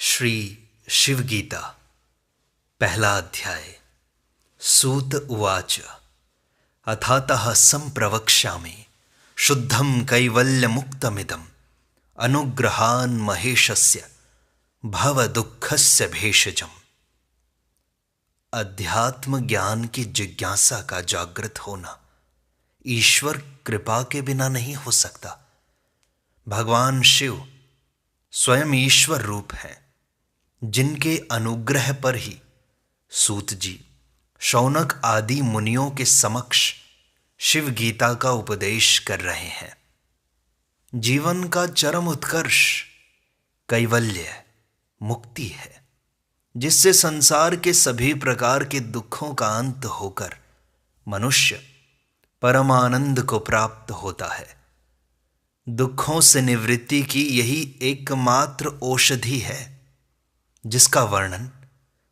श्री शिव गीता पहला अध्याय। सूत उवाच अथातः संप्रवक्ष्यामि शुद्धं कैवल्यमुक्तमिदम् अनुग्रहान् महेशस्य भवदुःखस्य भेषजम्। अध्यात्म ज्ञान की जिज्ञासा का जागृत होना ईश्वर कृपा के बिना नहीं हो सकता। भगवान शिव स्वयं ईश्वर रूप है, जिनके अनुग्रह पर ही सूत जी शौनक आदि मुनियों के समक्ष शिव गीता का उपदेश कर रहे हैं। जीवन का चरम उत्कर्ष कैवल्य मुक्ति है, जिससे संसार के सभी प्रकार के दुखों का अंत होकर मनुष्य परमानंद को प्राप्त होता है। दुखों से निवृत्ति की यही एकमात्र औषधि है, जिसका वर्णन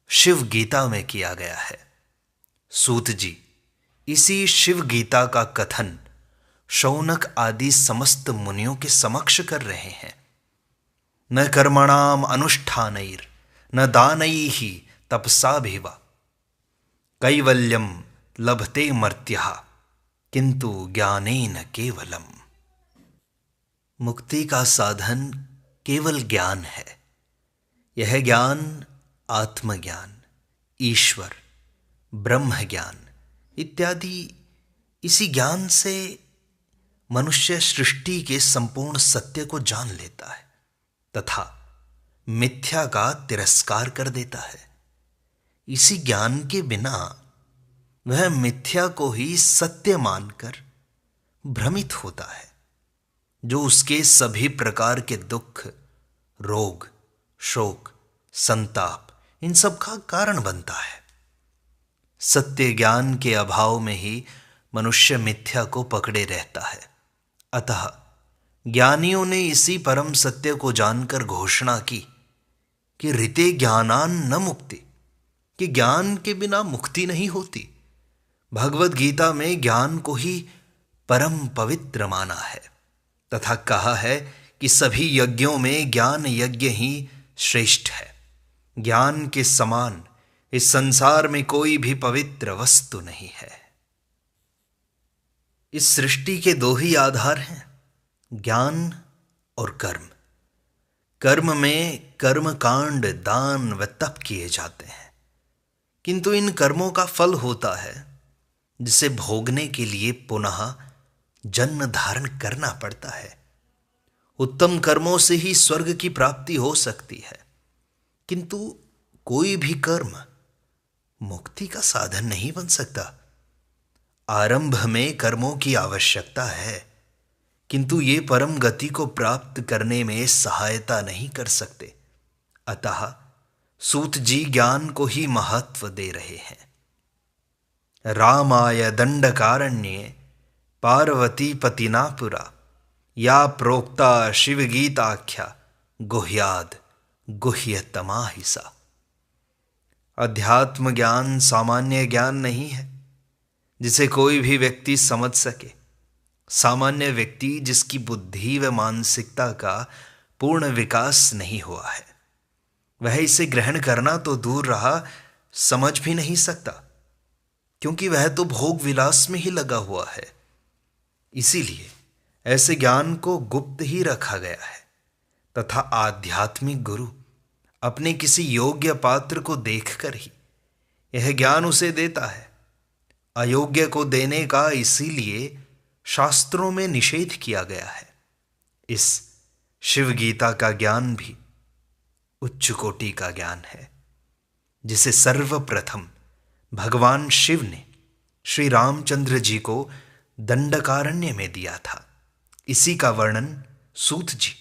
शिव गीता में किया गया है। सूत जी इसी शिव गीता का कथन शौनक आदि समस्त मुनियों के समक्ष कर रहे हैं। न कर्मणाम अनुष्ठानैर न दानैः तपसाभिवा कैवल्यम लभते मर्त्यः किंतु ज्ञानेन केवलम। मुक्ति का साधन केवल ज्ञान है। यह ज्ञान आत्मज्ञान, ईश्वर, ब्रह्म ज्ञान इत्यादि इसी ज्ञान से मनुष्य सृष्टि के संपूर्ण सत्य को जान लेता है तथा मिथ्या का तिरस्कार कर देता है। इसी ज्ञान के बिना वह मिथ्या को ही सत्य मानकर भ्रमित होता है, जो उसके सभी प्रकार के दुख, रोग, शोक, संताप इन सब का कारण बनता है। सत्य ज्ञान के अभाव में ही मनुष्य मिथ्या को पकड़े रहता है। अतः ज्ञानियों ने इसी परम सत्य को जानकर घोषणा की कि ऋते ज्ञानान न मुक्ति, कि ज्ञान के बिना मुक्ति नहीं होती। भगवद गीता में ज्ञान को ही परम पवित्र माना है तथा कहा है कि सभी यज्ञों में ज्ञान यज्ञ ही श्रेष्ठ है। ज्ञान के समान इस संसार में कोई भी पवित्र वस्तु नहीं है। इस सृष्टि के दो ही आधार हैं, ज्ञान और कर्म। कर्म में कर्म कांड, दान व तप किए जाते हैं, किंतु इन कर्मों का फल होता है जिसे भोगने के लिए पुनः जन्म धारण करना पड़ता है। उत्तम कर्मों से ही स्वर्ग की प्राप्ति हो सकती है, किंतु कोई भी कर्म मुक्ति का साधन नहीं बन सकता। आरंभ में कर्मों की आवश्यकता है, किंतु ये परम गति को प्राप्त करने में सहायता नहीं कर सकते। अतः सूत जी ज्ञान को ही महत्व दे रहे हैं। रामाय दंडकारण्ये पार्वती पतिना पुरा या प्रोक्ता शिव गीताख्या गुह्याद गुह्यतमा हिसा। अध्यात्म ज्ञान सामान्य ज्ञान नहीं है जिसे कोई भी व्यक्ति समझ सके। सामान्य व्यक्ति जिसकी बुद्धि व मानसिकता का पूर्ण विकास नहीं हुआ है, वह इसे ग्रहण करना तो दूर रहा, समझ भी नहीं सकता, क्योंकि वह तो भोग विलास में ही लगा हुआ है। इसीलिए ऐसे ज्ञान को गुप्त ही रखा गया है तथा आध्यात्मिक गुरु अपने किसी योग्य पात्र को देखकर ही यह ज्ञान उसे देता है। अयोग्य को देने का इसीलिए शास्त्रों में निषेध किया गया है। इस शिव गीता का ज्ञान भी उच्च कोटि का ज्ञान है, जिसे सर्वप्रथम भगवान शिव ने श्री रामचंद्र जी को दंडकारण्य में दिया था। इसी का वर्णन सूत जी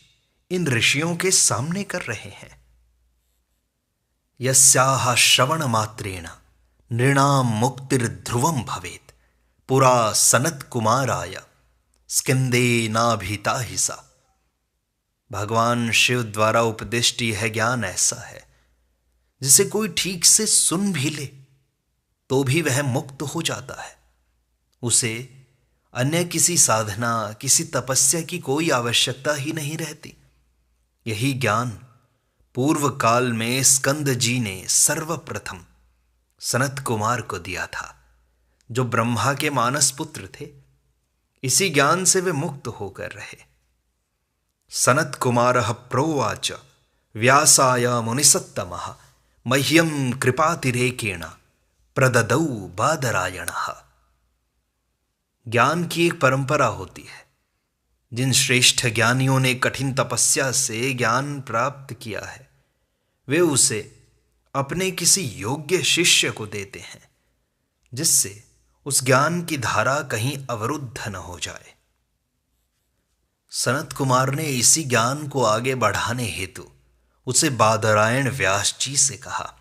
इन ऋषियों के सामने कर रहे हैं। यस्याह श्रवण मात्रेण नृणाम मुक्तिर्ध्रुवम भवेत पुरा सनत कुमाराय स्कंदेनाभिता हिसा। भगवान शिव द्वारा उपदिष्ट यह ज्ञान ऐसा है जिसे कोई ठीक से सुन भी ले तो भी वह मुक्त हो जाता है। उसे अन्य किसी साधना, किसी तपस्या की कोई आवश्यकता ही नहीं रहती। यही ज्ञान पूर्व काल में स्कंद जी ने सर्वप्रथम सनत कुमार को दिया था, जो ब्रह्मा के मानस पुत्र थे। इसी ज्ञान से वे मुक्त होकर रहे। सनत कुमारः प्रोवाच व्यासाय मुनिसत्तमः मह्यं कृपातिरेकेण प्रददौ बादरायणः। ज्ञान की एक परंपरा होती है। जिन श्रेष्ठ ज्ञानियों ने कठिन तपस्या से ज्ञान प्राप्त किया है, वे उसे अपने किसी योग्य शिष्य को देते हैं, जिससे उस ज्ञान की धारा कहीं अवरुद्ध न हो जाए। सनत कुमार ने इसी ज्ञान को आगे बढ़ाने हेतु उसे बादरायण व्यास जी से कहा।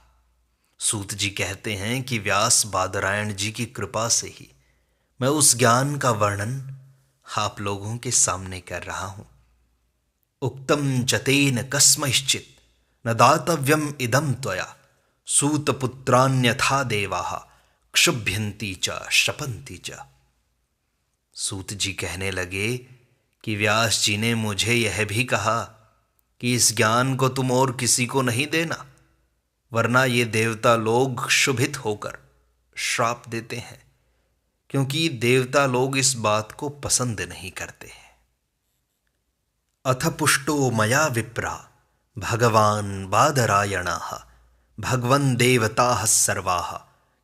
सूत जी कहते हैं कि व्यास बादरायण जी की कृपा से ही मैं उस ज्ञान का वर्णन आप लोगों के सामने कर रहा हूं। उक्तम चतेन कस्मैश्चित् न दातव्यम इदम त्वया सूतपुत्रान्यथा देवाः क्षुभ्यन्ति च शपन्ति च। सूत जी कहने लगे कि व्यास जी ने मुझे यह भी कहा कि इस ज्ञान को तुम और किसी को नहीं देना, वरना ये देवता लोग क्षुभित होकर श्राप देते हैं, क्योंकि देवता लोग इस बात को पसंद नहीं करते हैं। अथ पुष्टो मया विप्रा भगवान बादरायणाः भगवन् देवताः सर्वाः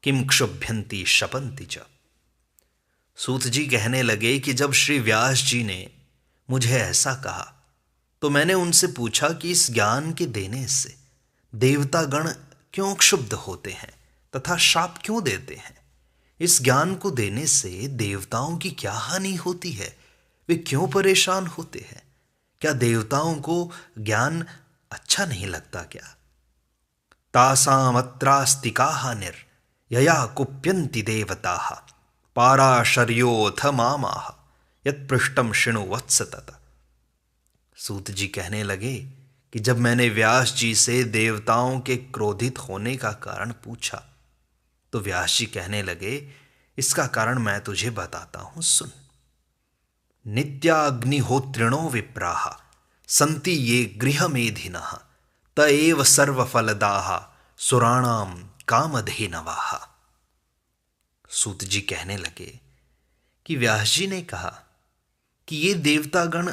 किं क्षुभ्यन्ति शपन्ति च। सूत जी कहने लगे कि जब श्री व्यास जी ने मुझे ऐसा कहा, तो मैंने उनसे पूछा कि इस ज्ञान के देने से देवतागण क्यों क्षुब्ध होते हैं तथा शाप क्यों देते हैं। इस ज्ञान को देने से देवताओं की क्या हानि होती है, वे क्यों परेशान होते हैं। क्या देवताओं को ज्ञान अच्छा नहीं लगता क्या। तासामत्रास्तिका हानिर यया कुप्यन्ति देवताः पाराशर्योऽथ मामाः यत्पृष्टं शृणु वत्स तत्। सूत जी कहने लगे कि जब मैंने व्यास जी से देवताओं के क्रोधित होने का कारण पूछा, तो व्यास जी कहने लगे, इसका कारण मैं तुझे बताता हूं, सुन। नित्याग्निहोत्रिणो विप्राः सन्ति ये गृहमेधिनः त एव सर्वफलदाः सुराणाम कामधेनवाः। सूत जी कहने लगे कि व्यास जी ने कहा कि ये देवतागण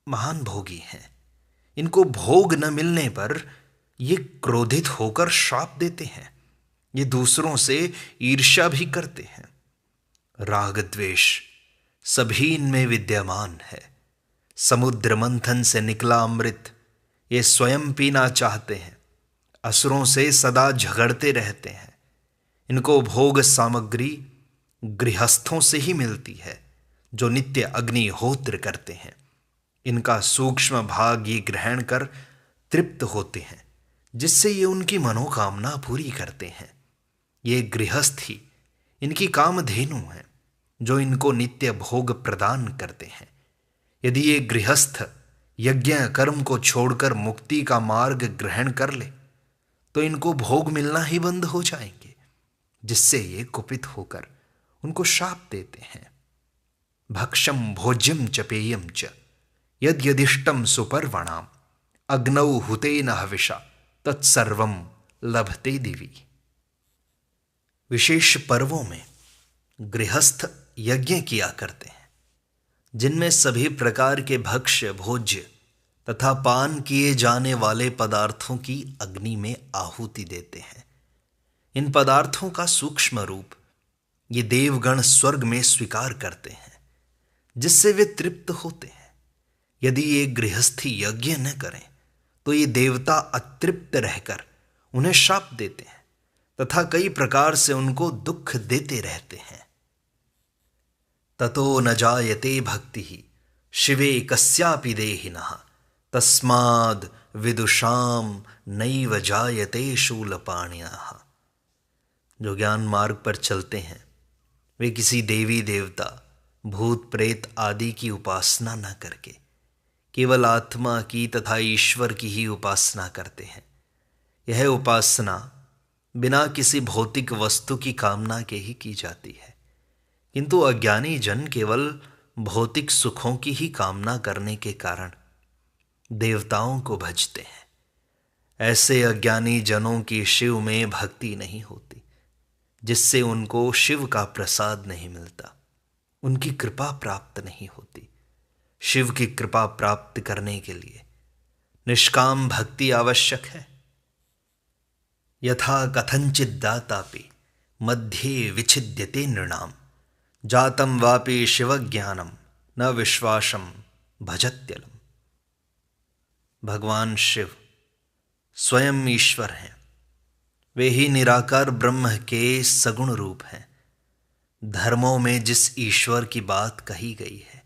महान भोगी हैं, इनको भोग न मिलने पर ये क्रोधित होकर श्राप देते हैं, ये दूसरों से ईर्ष्या भी करते हैं। राग द्वेष सभी इनमें विद्यमान है। समुद्र मंथन से निकला अमृत ये स्वयं पीना चाहते हैं, असुरों से सदा झगड़ते रहते हैं। इनको भोग सामग्री गृहस्थों से ही मिलती है, जो नित्य अग्निहोत्र करते हैं। इनका सूक्ष्म भाग ये ग्रहण कर तृप्त होते हैं, जिससे ये उनकी मनोकामना पूरी करते हैं। ये गृहस्थ ही इनकी कामधेनु हैं, जो इनको नित्य भोग प्रदान करते हैं। यदि ये गृहस्थ यज्ञ कर्म को छोड़कर मुक्ति का मार्ग ग्रहण कर ले, तो इनको भोग मिलना ही बंद हो जाएंगे, जिससे ये कुपित होकर उनको शाप देते हैं। भक्षम भोज्यम च पेयम च यद यदिष्टम सुपर्वणाम अग्नौ हुतेन हविषा तत्सर्वम लभते दिवी। विशेष पर्वों में गृहस्थ यज्ञ किया करते हैं, जिनमें सभी प्रकार के भक्ष्य भोज्य तथा पान किए जाने वाले पदार्थों की अग्नि में आहुति देते हैं। इन पदार्थों का सूक्ष्म रूप ये देवगण स्वर्ग में स्वीकार करते हैं, जिससे वे तृप्त होते हैं। यदि ये गृहस्थी यज्ञ न करें, तो ये देवता अतृप्त रहकर उन्हें शाप देते हैं तथा कई प्रकार से उनको दुख देते रहते हैं। ततो न जायते भक्ति शिवे कस्यापि देहिनः तस्माद् विदुषाम नैव जायते शूलपाणिनः। जो ज्ञान मार्ग पर चलते हैं, वे किसी देवी देवता भूत प्रेत आदि की उपासना न करके केवल आत्मा की तथा ईश्वर की ही उपासना करते हैं। यह उपासना बिना किसी भौतिक वस्तु की कामना के ही की जाती है, किंतु अज्ञानी जन केवल भौतिक सुखों की ही कामना करने के कारण देवताओं को भजते हैं। ऐसे अज्ञानी जनों की शिव में भक्ति नहीं होती, जिससे उनको शिव का प्रसाद नहीं मिलता, उनकी कृपा प्राप्त नहीं होती। शिव की कृपा प्राप्त करने के लिए निष्काम भक्ति आवश्यक है। यथा कथंचित दातापि मध्ये विच्छिद्यते नृणाम, जातम वापि शिव ज्ञानम न विश्वासम भजत्यलम। भगवान शिव स्वयं ईश्वर हैं। वे ही निराकार ब्रह्म के सगुण रूप हैं। धर्मों में जिस ईश्वर की बात कही गई है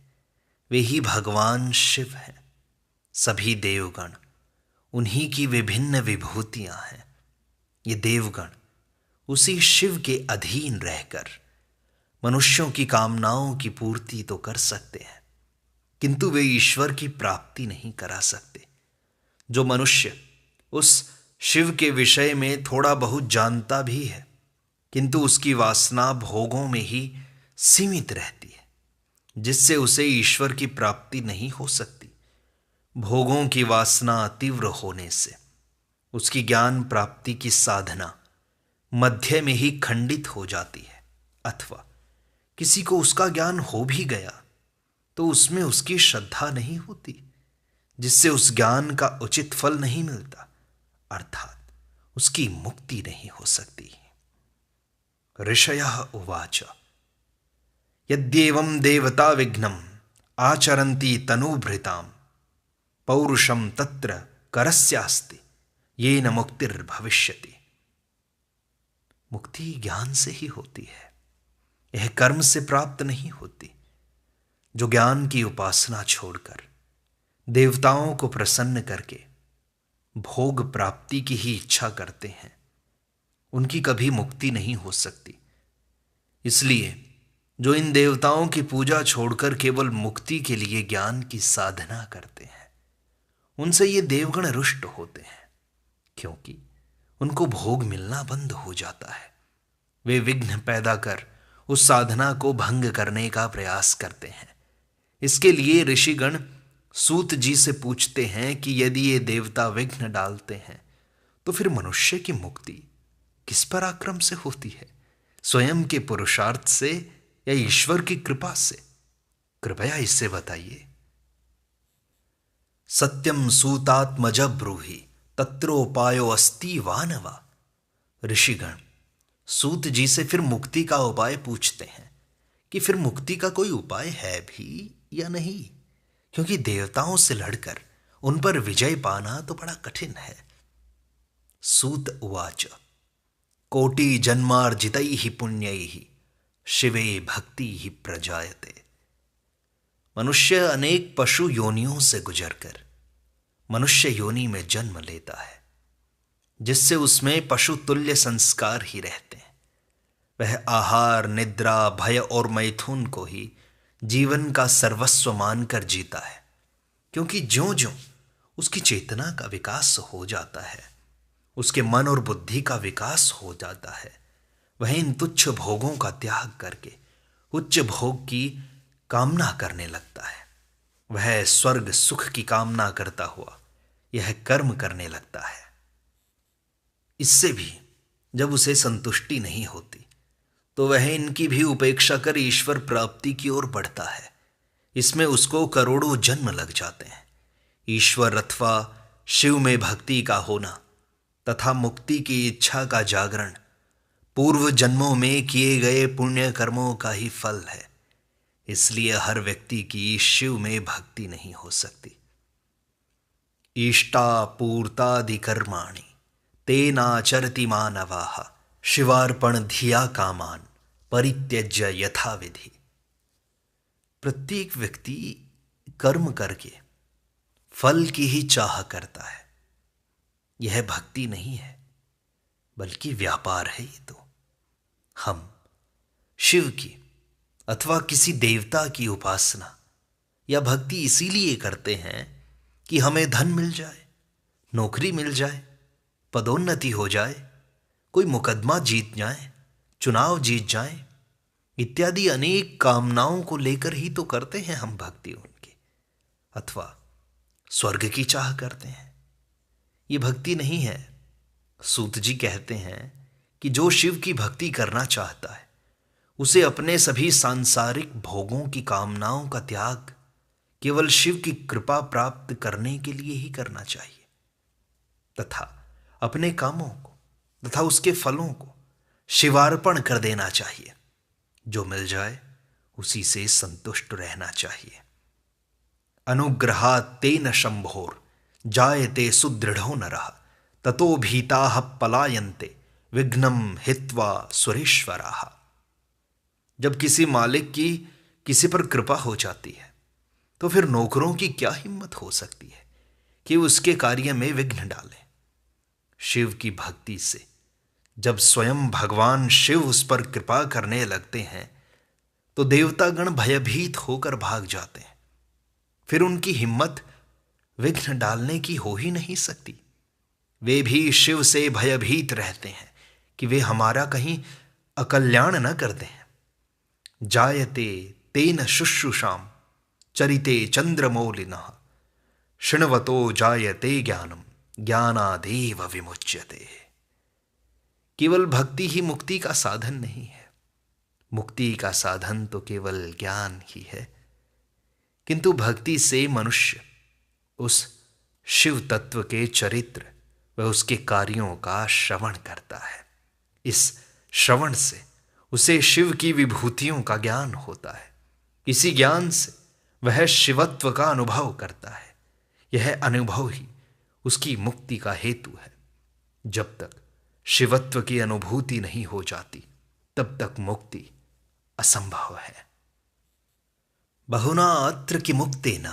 वे ही भगवान शिव हैं। सभी देवगण उन्हीं की विभिन्न विभूतियां हैं। ये देवगण उसी शिव के अधीन रहकर मनुष्यों की कामनाओं की पूर्ति तो कर सकते हैं, किंतु वे ईश्वर की प्राप्ति नहीं करा सकते। जो मनुष्य उस शिव के विषय में थोड़ा बहुत जानता भी है, किंतु उसकी वासना भोगों में ही सीमित रहती है, जिससे उसे ईश्वर की प्राप्ति नहीं हो सकती। भोगों की वासना तीव्र होने से उसकी ज्ञान प्राप्ति की साधना मध्य में ही खंडित हो जाती है, अथवा किसी को उसका ज्ञान हो भी गया तो उसमें उसकी श्रद्धा नहीं होती, जिससे उस ज्ञान का उचित फल नहीं मिलता, अर्थात उसकी मुक्ति नहीं हो सकती। ऋषयः उवाच यद्येवं देवता विघ्नम् आचरन्ति तनुभृतां, पौरुषं तत्र करस्यास्ति येन मुक्तिर्भविष्यति। मुक्ति ज्ञान से ही होती है, यह कर्म से प्राप्त नहीं होती। जो ज्ञान की उपासना छोड़कर देवताओं को प्रसन्न करके भोग प्राप्ति की ही इच्छा करते हैं, उनकी कभी मुक्ति नहीं हो सकती। इसलिए जो इन देवताओं की पूजा छोड़कर केवल मुक्ति के लिए ज्ञान की साधना करते हैं, उनसे ये देवगण रुष्ट होते हैं, क्योंकि उनको भोग मिलना बंद हो जाता है। वे विघ्न पैदा कर उस साधना को भंग करने का प्रयास करते हैं। इसके लिए ऋषिगण सूत जी से पूछते हैं कि यदि ये देवता विघ्न डालते हैं तो फिर मनुष्य की मुक्ति किस पराक्रम से होती है, स्वयं के पुरुषार्थ से या ईश्वर की कृपा से? कृपया इससे बताइए। सत्यम सूतात्मज ब्रूहि तत्रोपायो अस्ति वानवा। ऋषिगण सूत जी से फिर मुक्ति का उपाय पूछते हैं कि फिर मुक्ति का कोई उपाय है भी या नहीं, क्योंकि देवताओं से लड़कर उन पर विजय पाना तो बड़ा कठिन है। सूत उवाच कोटि जन्मार्जितैः पुण्यैः शिवे भक्ति ही प्रजायते। मनुष्य अनेक पशु योनियों से गुजरकर मनुष्य योनि में जन्म लेता है, जिससे उसमें पशु तुल्य संस्कार ही रहते हैं। वह आहार, निद्रा, भय और मैथुन को ही जीवन का सर्वस्व मानकर जीता है, क्योंकि ज्यों ज्यों उसकी चेतना का विकास हो जाता है, उसके मन और बुद्धि का विकास हो जाता है, वह इन तुच्छ भोगों का त्याग करके उच्च भोग की कामना करने लगता है। वह स्वर्ग सुख की कामना करता हुआ यह कर्म करने लगता है। इससे भी जब उसे संतुष्टि नहीं होती तो वह इनकी भी उपेक्षा कर ईश्वर प्राप्ति की ओर बढ़ता है। इसमें उसको करोड़ों जन्म लग जाते हैं। ईश्वर अथवा शिव में भक्ति का होना तथा मुक्ति की इच्छा का जागरण पूर्व जन्मों में किए गए पुण्य कर्मों का ही फल है। इसलिए हर व्यक्ति की शिव में भक्ति नहीं हो सकती। इष्टापूर्तादि कर्माणि तेनाचरति मानवाः शिवार्पण धिया कामान परित्यज्य यथा विधि। प्रत्येक व्यक्ति कर्म करके फल की ही चाह करता है। यह भक्ति नहीं है, बल्कि व्यापार है। ये तो हम शिव की अथवा किसी देवता की उपासना या भक्ति इसीलिए करते हैं कि हमें धन मिल जाए, नौकरी मिल जाए, पदोन्नति हो जाए, कोई मुकदमा जीत जाए, चुनाव जीत जाए, इत्यादि अनेक कामनाओं को लेकर ही तो करते हैं हम भक्ति उनकी, अथवा स्वर्ग की चाह करते हैं। ये भक्ति नहीं है। सूत जी कहते हैं कि जो शिव की भक्ति करना चाहता है उसे अपने सभी सांसारिक भोगों की कामनाओं का त्याग केवल शिव की कृपा प्राप्त करने के लिए ही करना चाहिए तथा अपने कामों को तथा उसके फलों को शिवार्पण कर देना चाहिए। जो मिल जाए उसी से संतुष्ट रहना चाहिए। अनुग्रहात् तेन शंभोर जायते सुदृढ़ो नरः ततो भीताः पलायन्ते विघ्नं हित्वा सुरेश्वराः। जब किसी मालिक की किसी पर कृपा हो जाती है तो फिर नौकरों की क्या हिम्मत हो सकती है कि उसके कार्य में विघ्न डालें। शिव की भक्ति से जब स्वयं भगवान शिव उस पर कृपा करने लगते हैं तो देवतागण भयभीत होकर भाग जाते हैं। फिर उनकी हिम्मत विघ्न डालने की हो ही नहीं सकती। वे भी शिव से भयभीत रहते हैं कि वे हमारा कहीं अकल्याण न कर दें। जायते तेन शुश्रूषाम चरिते चंद्रमौलिनः शृण्वतो जायते ज्ञानम ज्ञानादेव विमुच्यते। केवल भक्ति ही मुक्ति का साधन नहीं है। मुक्ति का साधन तो केवल ज्ञान ही है, किंतु भक्ति से मनुष्य उस शिव तत्व के चरित्र व उसके कार्यों का श्रवण करता है। इस श्रवण से उसे शिव की विभूतियों का ज्ञान होता है। इसी ज्ञान से वह शिवत्व का अनुभव करता है। यह अनुभव ही उसकी मुक्ति का हेतु है। जब तक शिवत्व की अनुभूति नहीं हो जाती तब तक मुक्ति असंभव है। बहुना अत्र कि मुक्तेन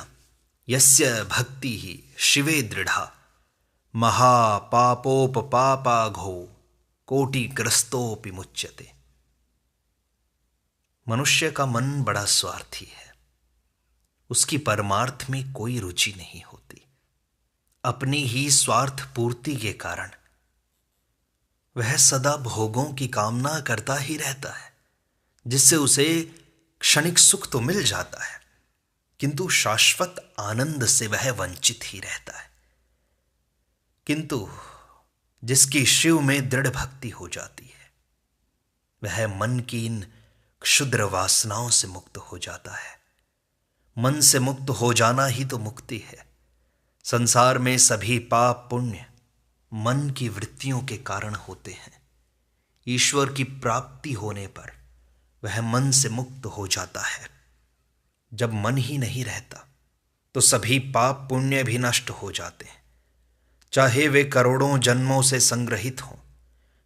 यस्य भक्ति ही शिवे दृढ़ा महापापोपपापाघो कोटिग्रस्तोपि मुच्यते। मनुष्य का मन बड़ा स्वार्थी है। उसकी परमार्थ में कोई रुचि नहीं होती। अपनी ही स्वार्थ पूर्ति के कारण वह सदा भोगों की कामना करता ही रहता है, जिससे उसे क्षणिक सुख तो मिल जाता है किंतु शाश्वत आनंद से वह वंचित ही रहता है। किंतु जिसकी शिव में दृढ़ भक्ति हो जाती है वह मन की इन क्षुद्र वासनाओं से मुक्त हो जाता है। मन से मुक्त हो जाना ही तो मुक्ति है। संसार में सभी पाप पुण्य मन की वृत्तियों के कारण होते हैं। ईश्वर की प्राप्ति होने पर वह मन से मुक्त हो जाता है। जब मन ही नहीं रहता तो सभी पाप पुण्य भी नष्ट हो जाते हैं। चाहे वे करोड़ों जन्मों से संग्रहित हों,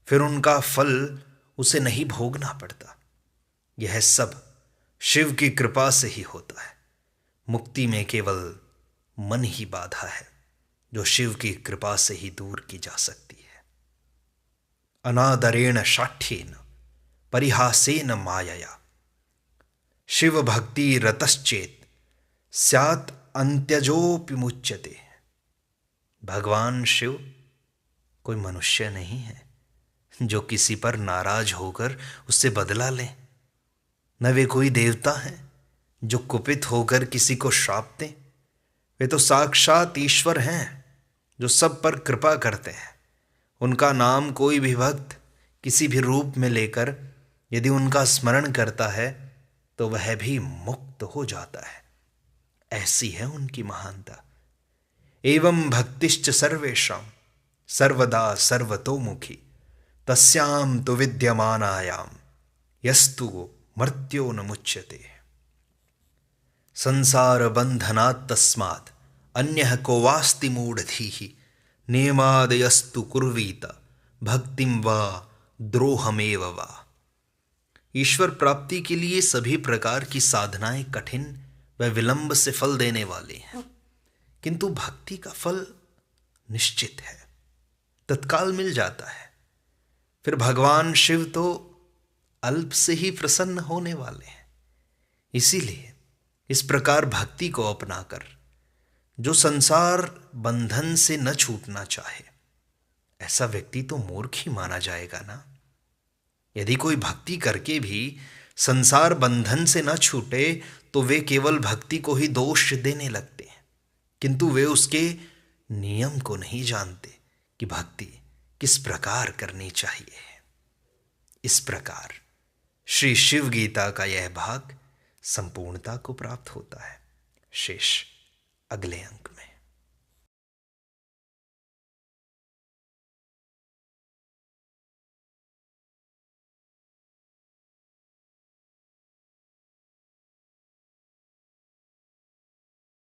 फिर उनका फल उसे नहीं भोगना पड़ता। यह सब शिव की कृपा से ही होता है। मुक्ति में केवल मन ही बाधा है, जो शिव की कृपा से ही दूर की जा सकती है। अनादरेण शाठ्येन परिहासेन मायया शिव भक्ति रतश्चेत स्यात् अंत्यजोपि मुच्यते। भगवान शिव कोई मनुष्य नहीं है जो किसी पर नाराज होकर उससे बदला ले। न वे कोई देवता हैं जो कुपित होकर किसी को श्राप दें। वे तो साक्षात ईश्वर हैं जो सब पर कृपा करते हैं। उनका नाम कोई भी भक्त किसी भी रूप में लेकर यदि उनका स्मरण करता है तो वह भी मुक्त हो जाता है। ऐसी है उनकी महानता। एवं भक्तिश्च सर्वेषां सर्वदा सर्वतोमुखी तस्यां तु विद्यमानायां यस्तु मर्त्यो न मुच्यते। संसार बंधनात् तस्मात् अन्यः को वास्ति मूढ़धीः नेमादयस्तु कुर्वीत भक्तिं वा द्रोहमेव वा। ईश्वर प्राप्ति के लिए सभी प्रकार की साधनाएं कठिन व विलंब से फल देने वाली हैं, किंतु भक्ति का फल निश्चित है, तत्काल मिल जाता है। फिर भगवान शिव तो अल्प से ही प्रसन्न होने वाले हैं। इसीलिए इस प्रकार भक्ति को अपनाकर जो संसार बंधन से न छूटना चाहे, ऐसा व्यक्ति तो मूर्ख ही माना जाएगा ना। यदि कोई भक्ति करके भी संसार बंधन से न छूटे तो वे केवल भक्ति को ही दोष देने लगते हैं, किंतु वे उसके नियम को नहीं जानते कि भक्ति किस प्रकार करनी चाहिए। इस प्रकार श्री शिव गीता का यह भाग संपूर्णता को प्राप्त होता है। शेष अगले अंक में।